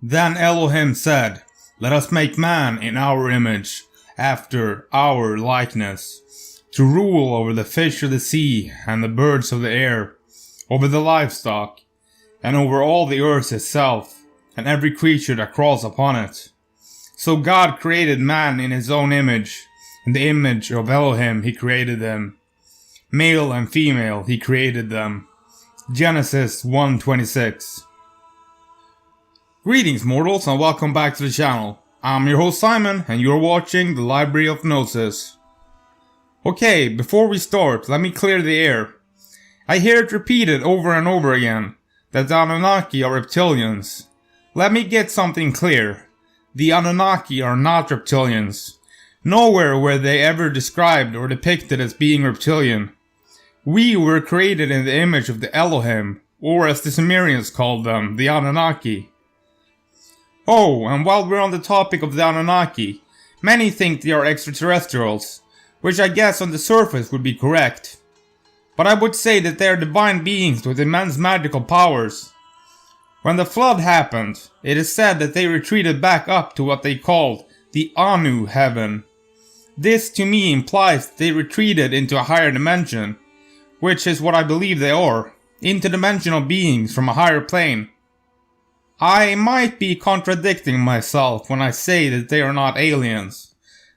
Then Elohim said, "Let us make man in our image, after our likeness, to rule over the fish of the sea and the birds of the air, over the livestock, and over all the earth itself, and every creature that crawls upon it." So God created man in his own image. In the image of Elohim he created them. Male and female he created them. Genesis 1:26. Greetings mortals and welcome back to the channel. I'm your host Simon and you're watching the Library of Gnosis. Okay, before we start, let me clear the air. I hear it repeated over and over again that the Anunnaki are reptilians. Let me get something clear. The Anunnaki are not reptilians. Nowhere were they ever described or depicted as being reptilian. We were created in the image of the Elohim, or as the Sumerians called them, the Anunnaki. Oh, and while we're on the topic of the Anunnaki, many think they are extraterrestrials, which I guess on the surface would be correct. But I would say that they are divine beings with immense magical powers. When the flood happened, it is said that they retreated back up to what they called the Anu heaven. This to me implies that they retreated into a higher dimension, which is what I believe they are, interdimensional beings from a higher plane. I might be contradicting myself when I say that they are not aliens.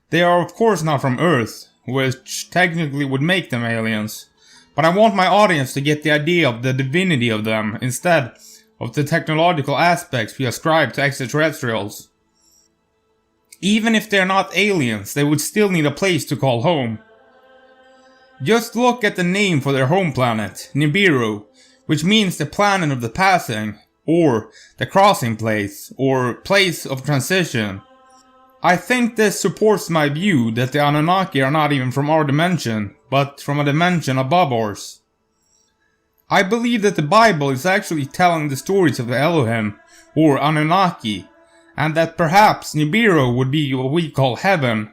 They are of course not from Earth, which technically would make them aliens, but I want my audience to get the idea of the divinity of them instead of the technological aspects we ascribe to extraterrestrials. Even if they are not aliens, they would still need a place to call home. Just look at the name for their home planet, Nibiru, which means the planet of the passing, or the crossing place, or place of transition. I think this supports my view that the Anunnaki are not even from our dimension, but from a dimension above ours. I believe that the Bible is actually telling the stories of the Elohim, or Anunnaki, and that perhaps Nibiru would be what we call heaven.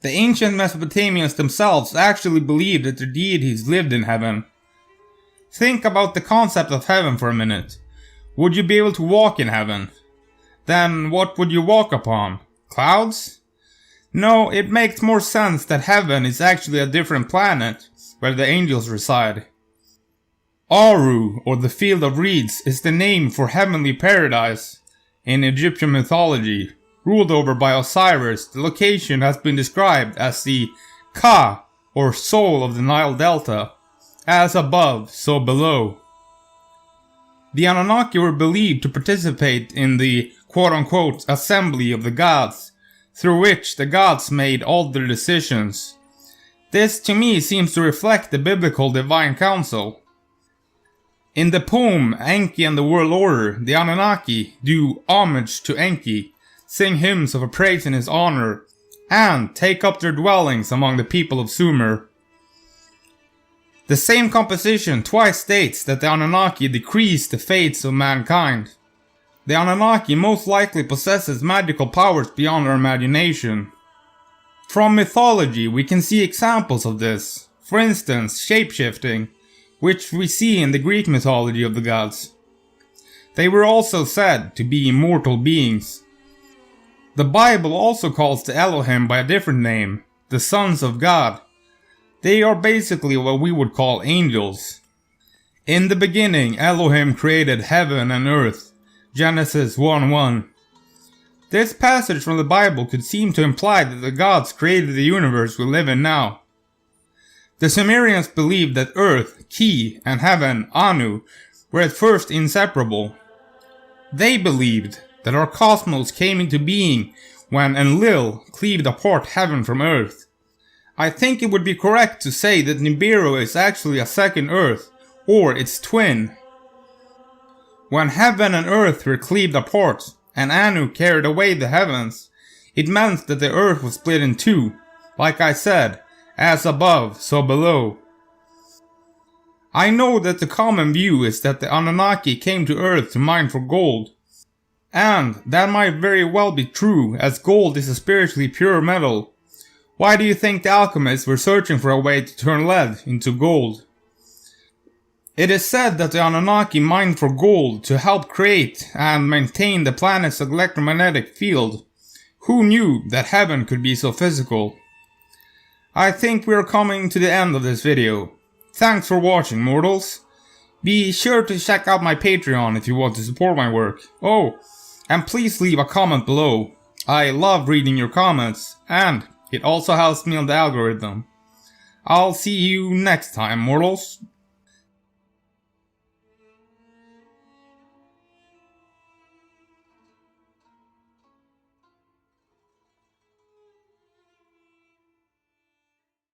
The ancient Mesopotamians themselves actually believed that their deities lived in heaven. Think about the concept of heaven for a minute. Would you be able to walk in heaven? Then what would you walk upon? Clouds? No, it makes more sense that heaven is actually a different planet where the angels reside. Aru, or the field of reeds, is the name for heavenly paradise. In Egyptian mythology, ruled over by Osiris, the location has been described as the Ka, or soul of the Nile Delta. As above, so below. The Anunnaki were believed to participate in the quote-unquote assembly of the gods, through which the gods made all their decisions. This to me seems to reflect the biblical divine council. In the poem Enki and the World Order, the Anunnaki do homage to Enki, sing hymns of praise in his honor, and take up their dwellings among the people of Sumer. The same composition twice states that the Anunnaki decrees the fates of mankind. The Anunnaki most likely possesses magical powers beyond our imagination. From mythology we can see examples of this, for instance shapeshifting, which we see in the Greek mythology of the gods. They were also said to be immortal beings. The Bible also calls the Elohim by a different name, the sons of God. They are basically what we would call angels. In the beginning, Elohim created heaven and earth. Genesis 1:1. This passage from the Bible could seem to imply that the gods created the universe we live in now. The Sumerians believed that earth, Ki, and heaven, Anu, were at first inseparable. They believed that our cosmos came into being when Enlil cleaved apart heaven from earth. I think it would be correct to say that Nibiru is actually a second Earth, or its twin. When heaven and earth were cleaved apart, and Anu carried away the heavens, it meant that the earth was split in two, like I said, as above, so below. I know that the common view is that the Anunnaki came to Earth to mine for gold. And that might very well be true, as gold is a spiritually pure metal. Why do you think the alchemists were searching for a way to turn lead into gold? It is said that the Anunnaki mined for gold to help create and maintain the planet's electromagnetic field. Who knew that heaven could be so physical? I think we are coming to the end of this video. Thanks for watching, mortals. Be sure to check out my Patreon if you want to support my work. Oh, and please leave a comment below. I love reading your comments, and it also helps me on the algorithm. I'll see you next time, mortals.